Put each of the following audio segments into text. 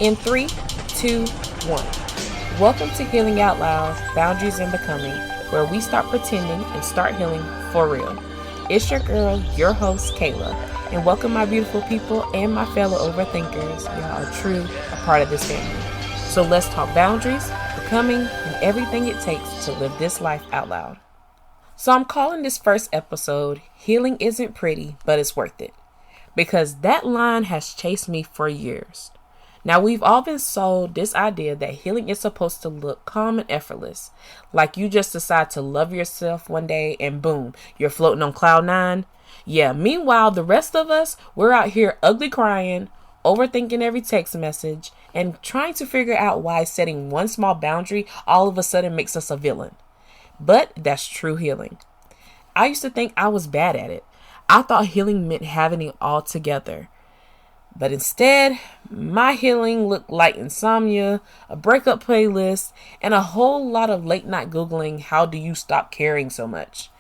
In 3, 2, 1. Welcome to Healing Out Loud, Boundaries and Becoming, where we stop pretending and start healing for real. It's your girl, your host, Kayla, and welcome my beautiful people and my fellow overthinkers. Y'all are true a part of this family. So let's talk boundaries, becoming, and everything it takes to live this life out loud. So I'm calling this first episode, Healing Isn't Pretty, but It's Worth It. Because that line has chased me for years. Now, we've all been sold this idea that healing is supposed to look calm and effortless. Like you just decide to love yourself one day and boom, you're floating on cloud nine. Yeah, meanwhile, the rest of us, we're out here ugly crying, overthinking every text message, and trying to figure out why setting one small boundary all of a sudden makes us a villain. But that's true healing. I used to think I was bad at it. I thought healing meant having it all together. But instead, my healing looked like insomnia, a breakup playlist, and a whole lot of late night Googling, how do you stop caring so much?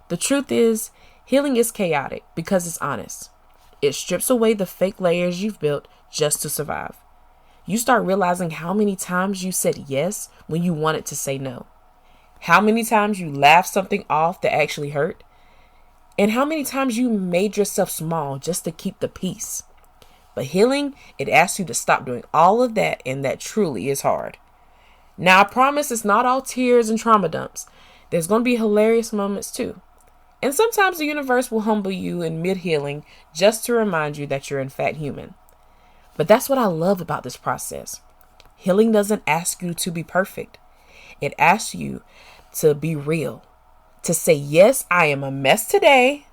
The truth is, healing is chaotic because it's honest. It strips away the fake layers you've built just to survive. You start realizing how many times you said yes when you wanted to say no. How many times you laughed something off that actually hurt. And how many times you made yourself small just to keep the peace. But healing, it asks you to stop doing all of that, and that truly is hard. Now, I promise it's not all tears and trauma dumps. There's going to be hilarious moments too. And sometimes the universe will humble you in mid-healing just to remind you that you're in fact human. But that's what I love about this process. Healing doesn't ask you to be perfect. It asks you to be real. To say, yes, I am a mess today,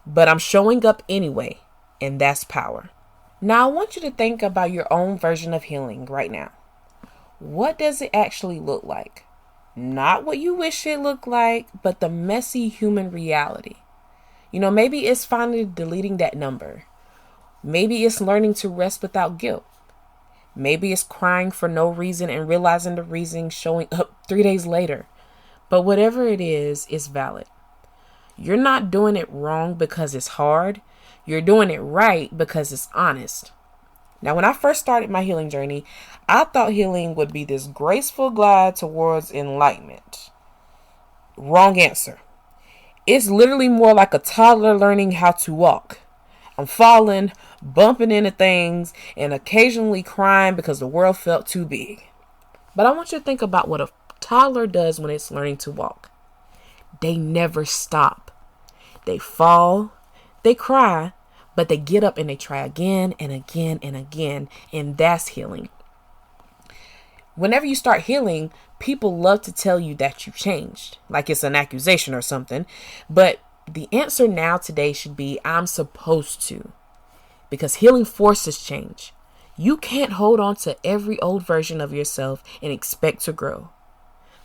but I'm showing up anyway. And that's power. Now, I want you to think about your own version of healing right now. What does it actually look like? Not what you wish it looked like, but the messy human reality. Maybe it's finally deleting that number. Maybe it's learning to rest without guilt. Maybe it's crying for no reason and realizing the reason showing up 3 days later. But whatever it is, it's valid. You're not doing it wrong because it's hard. You're doing it right because it's honest. Now, when I first started my healing journey, I thought healing would be this graceful glide towards enlightenment. Wrong answer. It's literally more like a toddler learning how to walk. I'm falling, bumping into things, and occasionally crying because the world felt too big. But I want you to think about what a toddler does when it's learning to walk. They never stop. They fall, they cry, but they get up and they try again and again and again, and that's healing. Whenever you start healing, people love to tell you that you changed, like it's an accusation or something. But the answer now today should be, I'm supposed to. Because healing forces change. You can't hold on to every old version of yourself and expect to grow.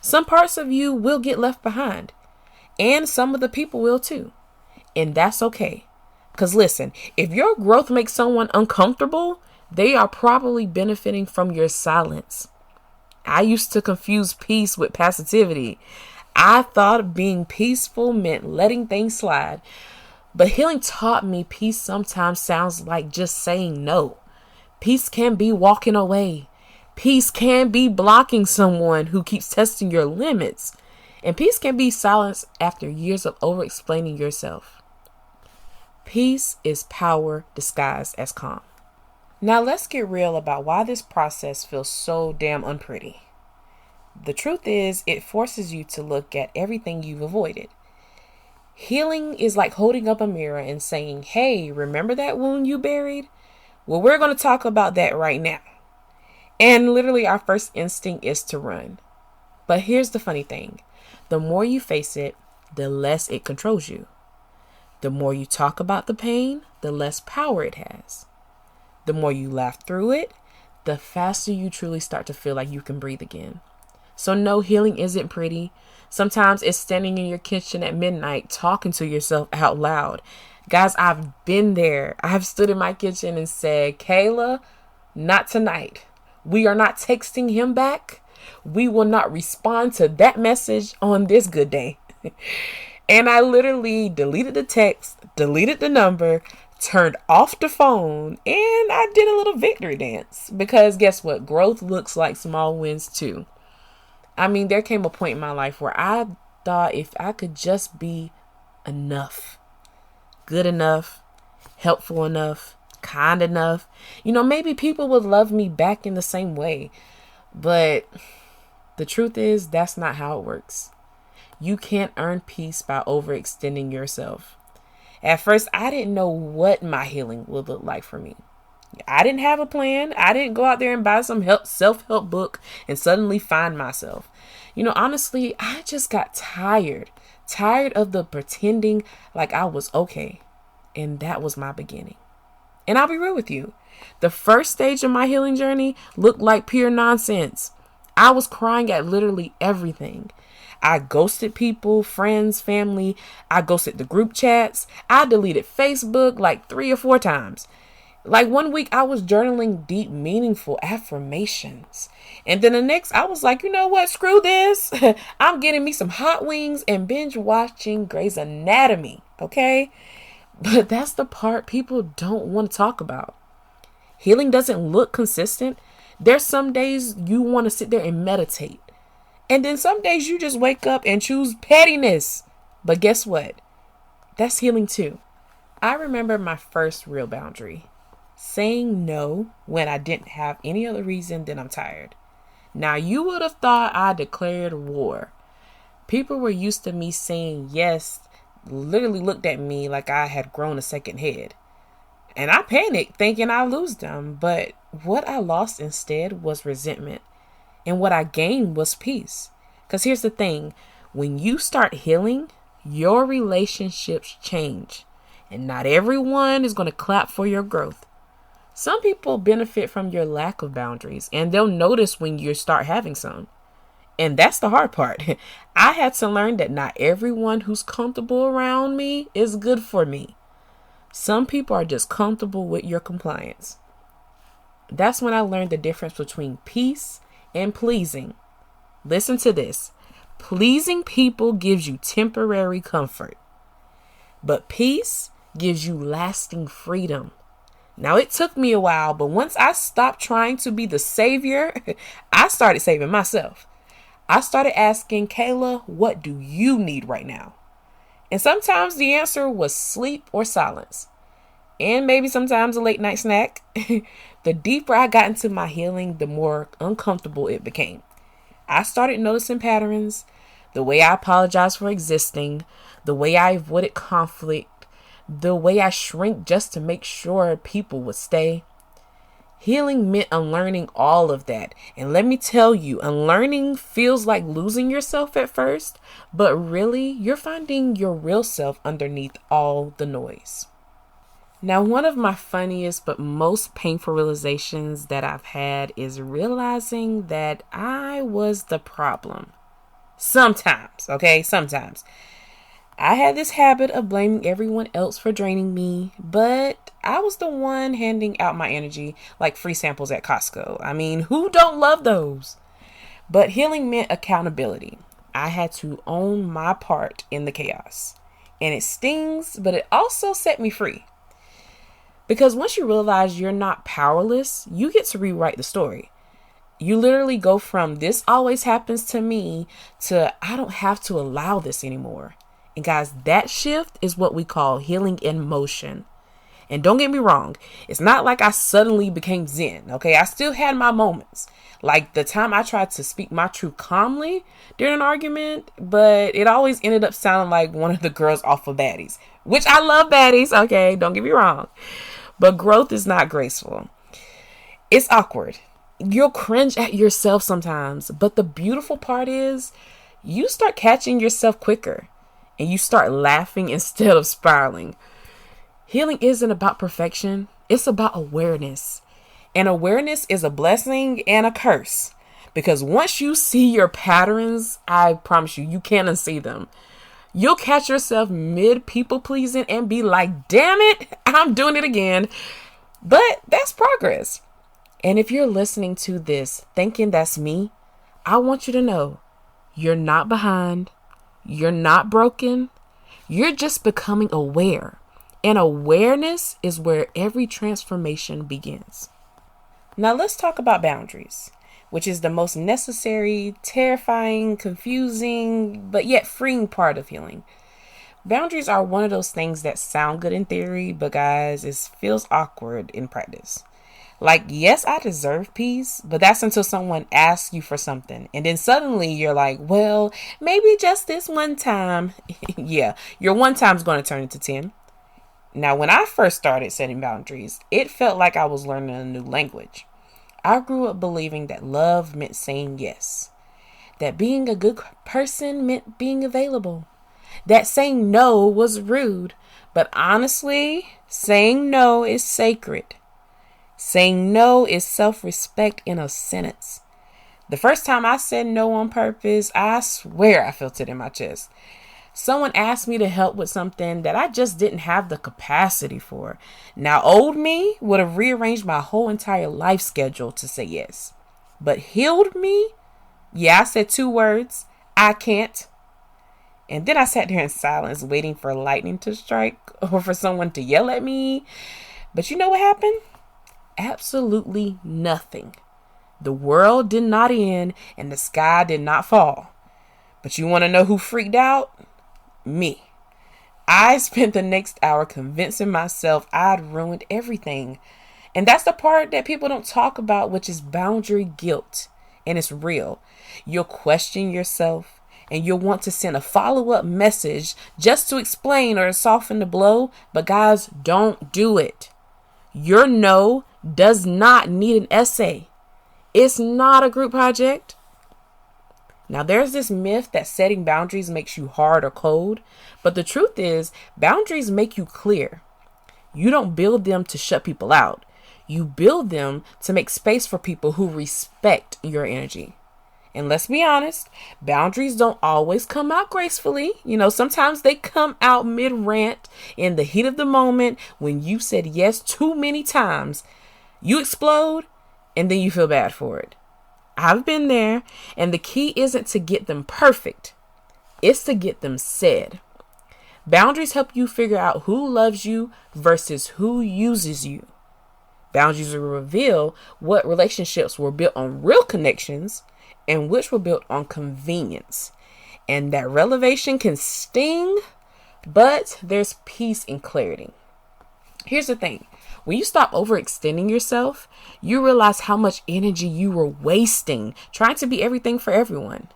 Some parts of you will get left behind. And some of the people will too. And that's okay. Because listen, if your growth makes someone uncomfortable, they are probably benefiting from your silence. I used to confuse peace with passivity. I thought being peaceful meant letting things slide. But healing taught me peace sometimes sounds like just saying no. Peace can be walking away. Peace can be blocking someone who keeps testing your limits. And peace can be silence after years of over-explaining yourself. Peace is power disguised as calm. Now let's get real about why this process feels so damn unpretty. The truth is, it forces you to look at everything you've avoided. Healing is like holding up a mirror and saying, hey, remember that wound you buried? Well, we're going to talk about that right now. And literally our first instinct is to run. But here's the funny thing. The more you face it, the less it controls you. The more you talk about the pain, the less power it has. The more you laugh through it, the faster you truly start to feel like you can breathe again. So no, healing isn't pretty. Sometimes it's standing in your kitchen at midnight talking to yourself out loud. Guys, I've been there. I've stood in my kitchen and said, Kayla, not tonight. We are not texting him back. We will not respond to that message on this good day. And I literally deleted the text, deleted the number, turned off the phone, and I did a little victory dance. Because guess what? Growth looks like small wins too. I mean, there came a point in my life where I thought if I could just be enough, good enough, helpful enough, kind enough, maybe people would love me back in the same way. But the truth is, that's not how it works. You can't earn peace by overextending yourself. At first, I didn't know what my healing would look like for me. I didn't have a plan. I didn't go out there and buy some self-help book and suddenly find myself. Honestly, I just got tired of the pretending like I was okay. And that was my beginning. And I'll be real with you. The first stage of my healing journey looked like pure nonsense. I was crying at literally everything. I ghosted people, friends, family. I ghosted the group chats. I deleted Facebook like 3 or 4 times. Like one week I was journaling deep, meaningful affirmations. And then the next I was like, you know what? Screw this. I'm getting me some hot wings and binge watching Grey's Anatomy. Okay. But that's the part people don't want to talk about. Healing doesn't look consistent. There's some days you want to sit there and meditate. And then some days you just wake up and choose pettiness. But guess what? That's healing too. I remember my first real boundary. Saying no when I didn't have any other reason than I'm tired. Now you would have thought I declared war. People were used to me saying yes, literally looked at me like I had grown a second head. And I panicked thinking I'd lose them. But what I lost instead was resentment. And what I gained was peace. Because here's the thing. When you start healing, your relationships change. And not everyone is going to clap for your growth. Some people benefit from your lack of boundaries. And they'll notice when you start having some. And that's the hard part. I had to learn that not everyone who's comfortable around me is good for me. Some people are just comfortable with your compliance. That's when I learned the difference between peace and pleasing. Listen to this. Pleasing people gives you temporary comfort. But peace gives you lasting freedom. Now, it took me a while, but once I stopped trying to be the savior, I started saving myself. I started asking, Kayla, what do you need right now? And sometimes the answer was sleep or silence. And maybe sometimes a late night snack. The deeper I got into my healing, the more uncomfortable it became. I started noticing patterns, the way I apologized for existing, the way I avoided conflict, the way I shrink just to make sure people would stay. Healing meant unlearning all of that. And let me tell you, unlearning feels like losing yourself at first, but really you're finding your real self underneath all the noise. Now, one of my funniest but most painful realizations that I've had is realizing that I was the problem. Sometimes, okay? Sometimes. I had this habit of blaming everyone else for draining me, but I was the one handing out my energy like free samples at Costco. I mean, who don't love those? But healing meant accountability. I had to own my part in the chaos. And it stings, but it also set me free. Because once you realize you're not powerless, you get to rewrite the story. You literally go from this always happens to me to I don't have to allow this anymore. And guys, that shift is what we call healing in motion. And don't get me wrong, it's not like I suddenly became Zen, okay? I still had my moments. Like the time I tried to speak my truth calmly during an argument, but it always ended up sounding like one of the girls off of Baddies. Which I love Baddies, okay? Don't get me wrong. But growth is not graceful. It's awkward. You'll cringe at yourself sometimes. But the beautiful part is you start catching yourself quicker. And you start laughing instead of spiraling. Healing isn't about perfection. It's about awareness. And awareness is a blessing and a curse. Because once you see your patterns, I promise you, you can't unsee them. You'll catch yourself mid people pleasing and be like, damn it, I'm doing it again. But that's progress. And if you're listening to this thinking that's me, I want you to know you're not behind. You're not broken. You're just becoming aware. And awareness is where every transformation begins. Now let's talk about boundaries, which is the most necessary, terrifying, confusing, but yet freeing part of healing. Boundaries are one of those things that sound good in theory, but guys, it feels awkward in practice. Like, yes, I deserve peace, but that's until someone asks you for something. And then suddenly you're like, well, maybe just this one time. Yeah, your one time's going to turn into 10. Now, when I first started setting boundaries, it felt like I was learning a new language. I grew up believing that love meant saying yes, that being a good person meant being available, that saying no was rude. But honestly, saying no is sacred. Saying no is self-respect in a sentence. The first time I said no on purpose, I swear I felt it in my chest. Someone asked me to help with something that I just didn't have the capacity for. Now, old me would have rearranged my whole entire life schedule to say yes. But healed me? Yeah, I said 2 words. I can't. And then I sat there in silence, waiting for lightning to strike or for someone to yell at me. But you know what happened? Absolutely nothing. The world did not end and the sky did not fall. But you want to know who freaked out? Me. I spent the next hour convincing myself I'd ruined everything. And that's the part that people don't talk about, which is boundary guilt. And it's real. You'll question yourself and you'll want to send a follow-up message just to explain or soften the blow. But guys, don't do it. Your no does not need an essay. It's not a group project. Now, there's this myth that setting boundaries makes you hard or cold, but the truth is boundaries make you clear. You don't build them to shut people out. You build them to make space for people who respect your energy. And let's be honest, boundaries don't always come out gracefully. Sometimes they come out mid-rant in the heat of the moment when you said yes too many times. You explode and then you feel bad for it. I've been there, and the key isn't to get them perfect. It's to get them said. Boundaries help you figure out who loves you versus who uses you. Boundaries will reveal what relationships were built on real connections and which were built on convenience. And that revelation can sting, but there's peace and clarity. Here's the thing. When you stop overextending yourself, you realize how much energy you were wasting trying to be everything for everyone.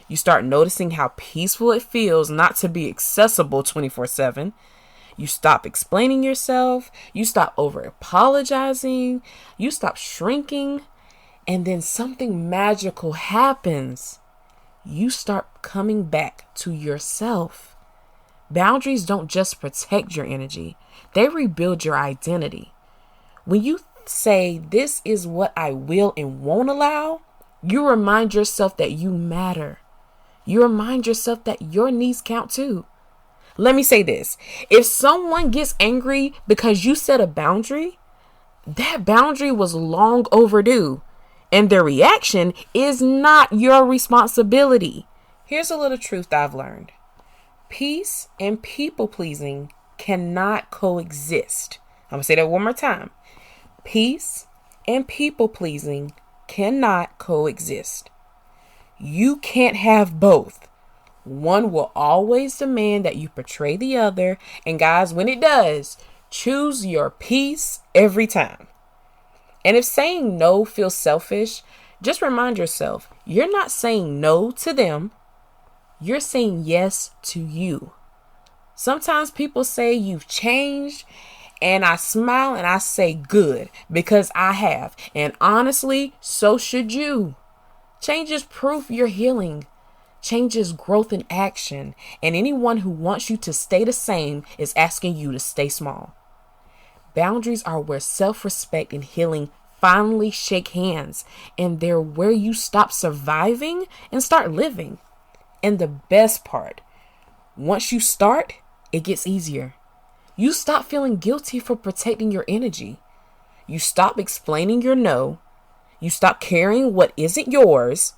You start noticing how peaceful it feels not to be accessible 24/7. You stop explaining yourself. You stop over apologizing. You stop shrinking. And then something magical happens. You start coming back to yourself. Boundaries don't just protect your energy. They rebuild your identity. When you say, this is what I will and won't allow, you remind yourself that you matter. You remind yourself that your needs count too. Let me say this. If someone gets angry because you set a boundary, that boundary was long overdue. And their reaction is not your responsibility. Here's a little truth I've learned. Peace and people pleasing cannot coexist. I'm going to say that one more time. Peace and people pleasing cannot coexist. You can't have both. One will always demand that you portray the other. And guys, when it does, choose your peace every time. And if saying no feels selfish, just remind yourself, you're not saying no to them. You're saying yes to you. Sometimes people say you've changed, and I smile and I say good, because I have. And honestly, so should you. Change is proof you're healing. Change is growth in action. And anyone who wants you to stay the same is asking you to stay small. Boundaries are where self-respect and healing finally shake hands. And they're where you stop surviving and start living. And the best part, once you start, it gets easier. You stop feeling guilty for protecting your energy. You stop explaining your no. You stop carrying what isn't yours.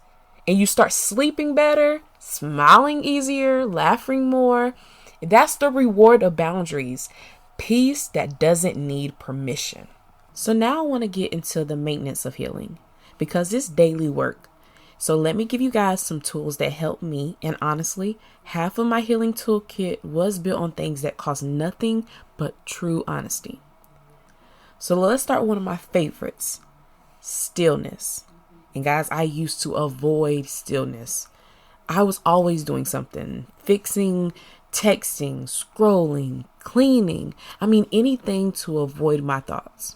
And you start sleeping better, smiling easier, laughing more. That's the reward of boundaries. Peace that doesn't need permission. So now I want to get into the maintenance of healing because it's daily work. So let me give you guys some tools that help me. And honestly, half of my healing toolkit was built on things that cost nothing but true honesty. So let's start with one of my favorites, stillness. And guys, I used to avoid stillness. I was always doing something, fixing, texting, scrolling, cleaning. Anything to avoid my thoughts.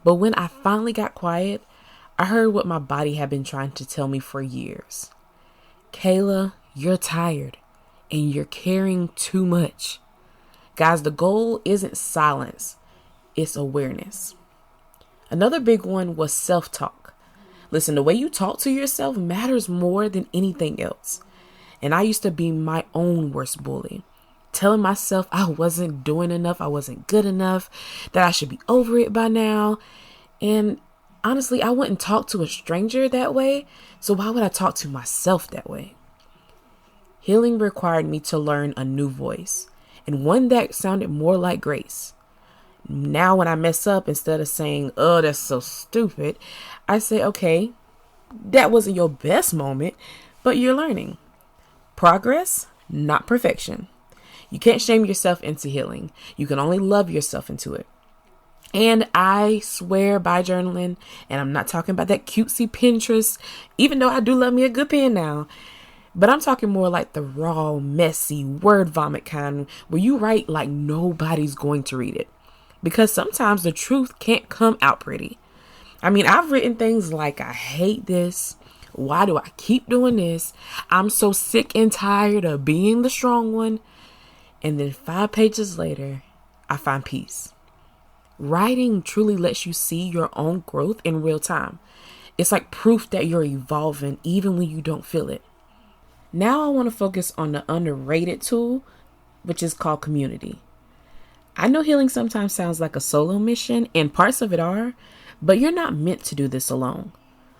But when I finally got quiet, I heard what my body had been trying to tell me for years. Kayla, you're tired and you're carrying too much. Guys, the goal isn't silence, it's awareness. Another big one was self-talk. Listen, the way you talk to yourself matters more than anything else. And I used to be my own worst bully, telling myself I wasn't doing enough, I wasn't good enough, that I should be over it by now. And honestly, I wouldn't talk to a stranger that way, so why would I talk to myself that way? Healing required me to learn a new voice, and one that sounded more like grace. Now when I mess up, instead of saying, "Oh, that's so stupid," I say, "Okay, that wasn't your best moment, but you're learning." Progress, not perfection. You can't shame yourself into healing. You can only love yourself into it. And I swear by journaling, and I'm not talking about that cutesy Pinterest, even though I do love me a good pen now, but I'm talking more like the raw, messy, word vomit kind where you write like nobody's going to read it. Because sometimes the truth can't come out pretty. I've written things like, "I hate this. Why do I keep doing this? I'm so sick and tired of being the strong one." And then 5 pages later, I find peace. Writing truly lets you see your own growth in real time. It's like proof that you're evolving even when you don't feel it. Now I want to focus on the underrated tool, which is called community. I know healing sometimes sounds like a solo mission, and parts of it are, but you're not meant to do this alone.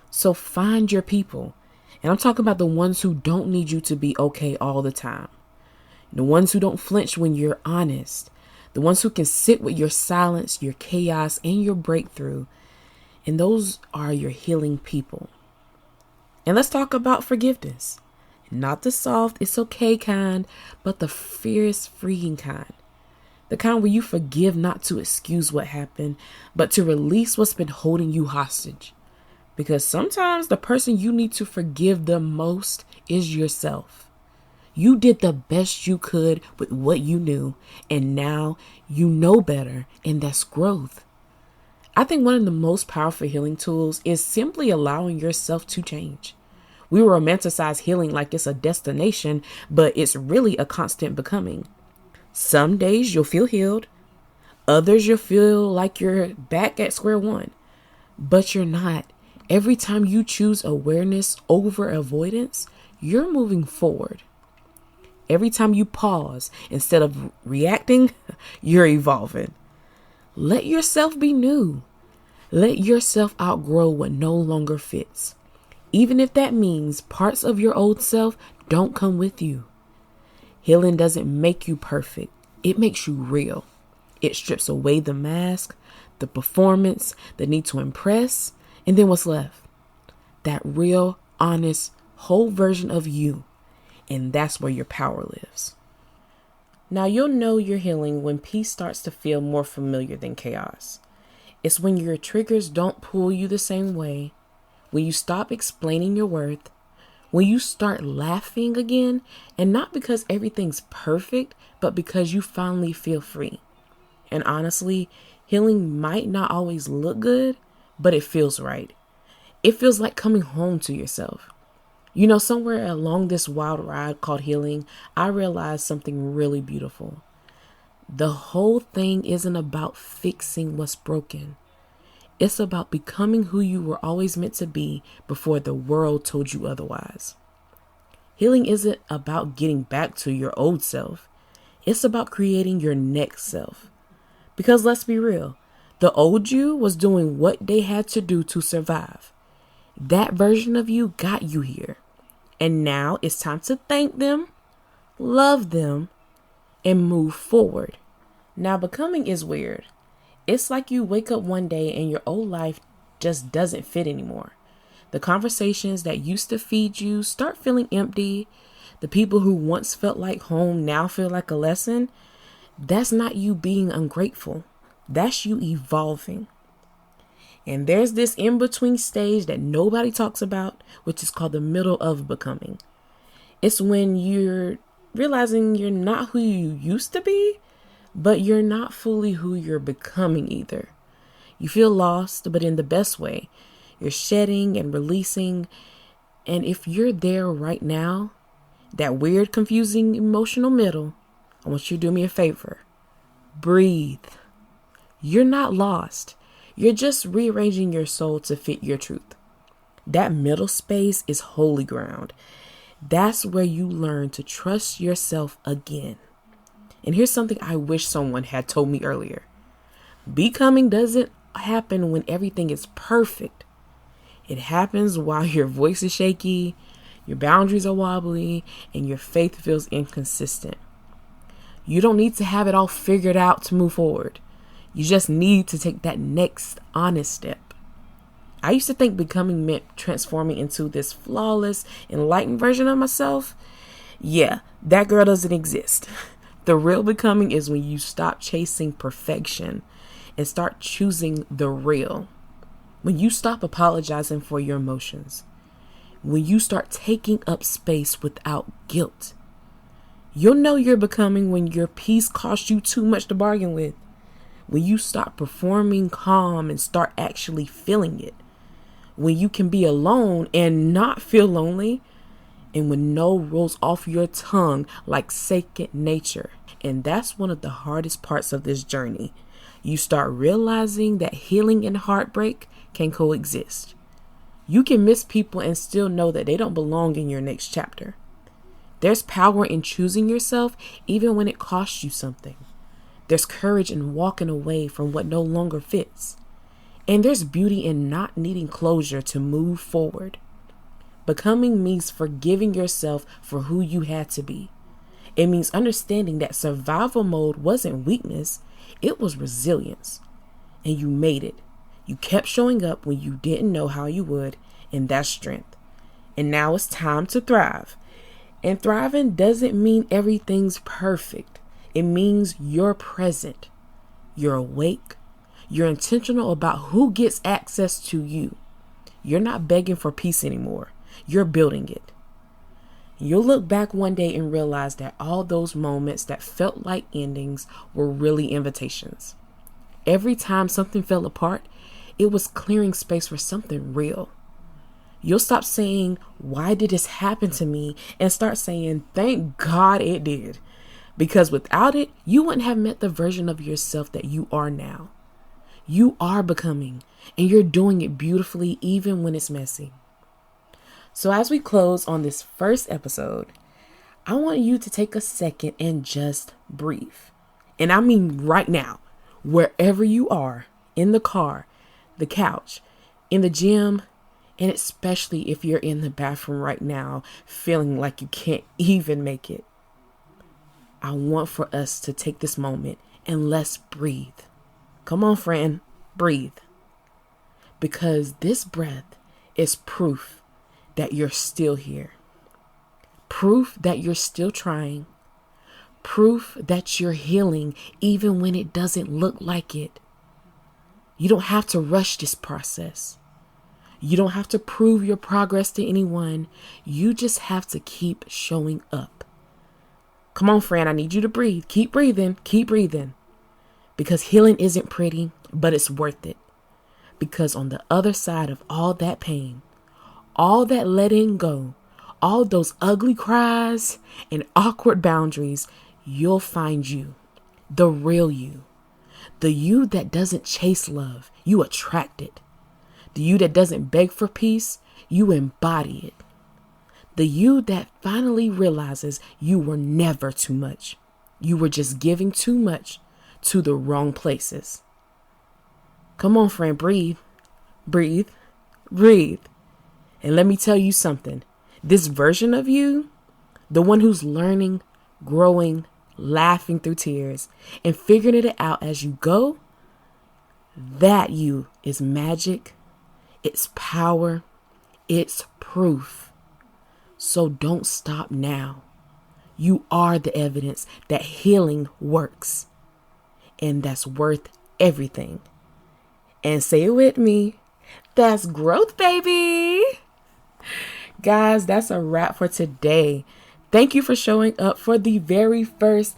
So find your people. And I'm talking about the ones who don't need you to be okay all the time. The ones who don't flinch when you're honest. The ones who can sit with your silence, your chaos, and your breakthrough. And those are your healing people. And let's talk about forgiveness. Not the soft, it's okay kind, but the fierce, freeing kind. The kind where you forgive not to excuse what happened, but to release what's been holding you hostage. Because sometimes the person you need to forgive the most is yourself. You did the best you could with what you knew, and now you know better, and that's growth. I think one of the most powerful healing tools is simply allowing yourself to change. We romanticize healing like it's a destination, but it's really a constant becoming. Some days you'll feel healed. Others you'll feel like you're back at square one. But you're not. Every time you choose awareness over avoidance, you're moving forward. Every time you pause instead of reacting, you're evolving. Let yourself be new. Let yourself outgrow what no longer fits. Even if that means parts of your old self don't come with you. Healing doesn't make you perfect. It makes you real. It strips away the mask, the performance, the need to impress, and then what's left? That real, honest, whole version of you. And that's where your power lives. Now you'll know you're healing when peace starts to feel more familiar than chaos. It's when your triggers don't pull you the same way, when you stop explaining your worth, when you start laughing again, and not because everything's perfect, but because you finally feel free. And honestly, healing might not always look good, but it feels right. It feels like coming home to yourself. You know, somewhere along this wild ride called healing, I realized something really beautiful. The whole thing isn't about fixing what's broken. It's about becoming who you were always meant to be before the world told you otherwise. Healing isn't about getting back to your old self. It's about creating your next self. Because let's be real, the old you was doing what they had to do to survive. That version of you got you here. And now it's time to thank them, love them, and move forward. Now, becoming is weird. It's like you wake up one day and your old life just doesn't fit anymore. The conversations that used to feed you start feeling empty. The people who once felt like home now feel like a lesson. That's not you being ungrateful. That's you evolving. And there's this in-between stage that nobody talks about, which is called the middle of becoming. It's when you're realizing you're not who you used to be, but you're not fully who you're becoming either. You feel lost, but in the best way. You're shedding and releasing. And if you're there right now, that weird, confusing, emotional middle, I want you to do me a favor. Breathe. You're not lost. You're just rearranging your soul to fit your truth. That middle space is holy ground. That's where you learn to trust yourself again. And here's something I wish someone had told me earlier. Becoming doesn't happen when everything is perfect. It happens while your voice is shaky, your boundaries are wobbly, and your faith feels inconsistent. You don't need to have it all figured out to move forward. You just need to take that next honest step. I used to think becoming meant transforming into this flawless, enlightened version of myself. Yeah, that girl doesn't exist. The real becoming is when you stop chasing perfection and start choosing the real. When you stop apologizing for your emotions. When you start taking up space without guilt. You'll know you're becoming when your peace costs you too much to bargain with. When you stop performing calm and start actually feeling it. When you can be alone and not feel lonely. And when no rolls off your tongue like second nature. And that's one of the hardest parts of this journey. You start realizing that healing and heartbreak can coexist. You can miss people and still know that they don't belong in your next chapter. There's power in choosing yourself even when it costs you something. There's courage in walking away from what no longer fits. And there's beauty in not needing closure to move forward. Becoming means forgiving yourself for who you had to be. It means understanding that survival mode wasn't weakness, it was resilience. And you made it. You kept showing up when you didn't know how you would, and that's strength. And now it's time to thrive. And thriving doesn't mean everything's perfect. It means you're present. You're awake. You're intentional about who gets access to you. You're not begging for peace anymore. You're building it. You'll look back one day and realize that all those moments that felt like endings were really invitations. Every time something fell apart, it was clearing space for something real. You'll stop saying, why did this happen to me? And start saying, thank God it did. Because without it, you wouldn't have met the version of yourself that you are now. You are becoming, and you're doing it beautifully even when it's messy. So as we close on this first episode, I want you to take a second and just breathe. And I mean right now, wherever you are, in the car, the couch, in the gym, and especially if you're in the bathroom right now, feeling like you can't even make it. I want for us to take this moment and let's breathe. Come on, friend, breathe. Because this breath is proof that you're still here. Proof that you're still trying. Proof that you're healing even when it doesn't look like it. You don't have to rush this process. You don't have to prove your progress to anyone. You just have to keep showing up. Come on, friend, I need you to breathe. Keep breathing. Keep breathing. Because healing isn't pretty, but it's worth it. Because on the other side of all that pain, all that letting go, all those ugly cries and awkward boundaries, you'll find you, the real you. The you that doesn't chase love, you attract it. The you that doesn't beg for peace, you embody it. The you that finally realizes you were never too much. You were just giving too much to the wrong places. Come on, friend, breathe, breathe, breathe. And let me tell you something. This version of you, the one who's learning, growing, laughing through tears, and figuring it out as you go, that you is magic, it's power, it's proof. So don't stop now. You are the evidence that healing works, and that's worth everything. And say it with me, that's growth, baby. Guys, that's a wrap for today. Thank you for showing up for the very first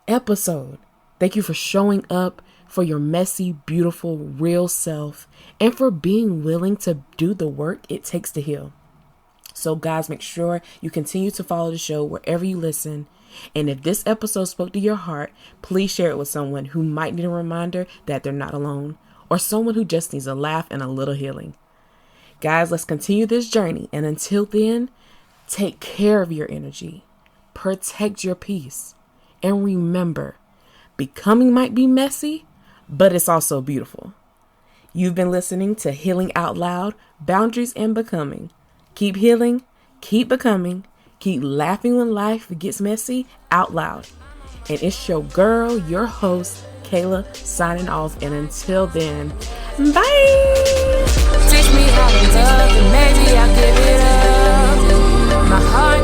episode. Thank you for showing up for your messy, beautiful, real self, and for being willing to do the work it takes to heal. So guys, make sure you continue to follow the show wherever you listen. And if this episode spoke to your heart, please share it with someone who might need a reminder that they're not alone, or someone who just needs a laugh and a little healing. Guys, let's continue this journey. And until then, take care of your energy, protect your peace, and remember, becoming might be messy, but it's also beautiful. You've been listening to Healing Out Loud, Boundaries and Becoming. Keep healing, keep becoming, keep laughing when life gets messy out loud. And it's your girl, your host, Kayla, signing off. And until then, bye! Teach me how to love, and maybe I'll give it up. My heart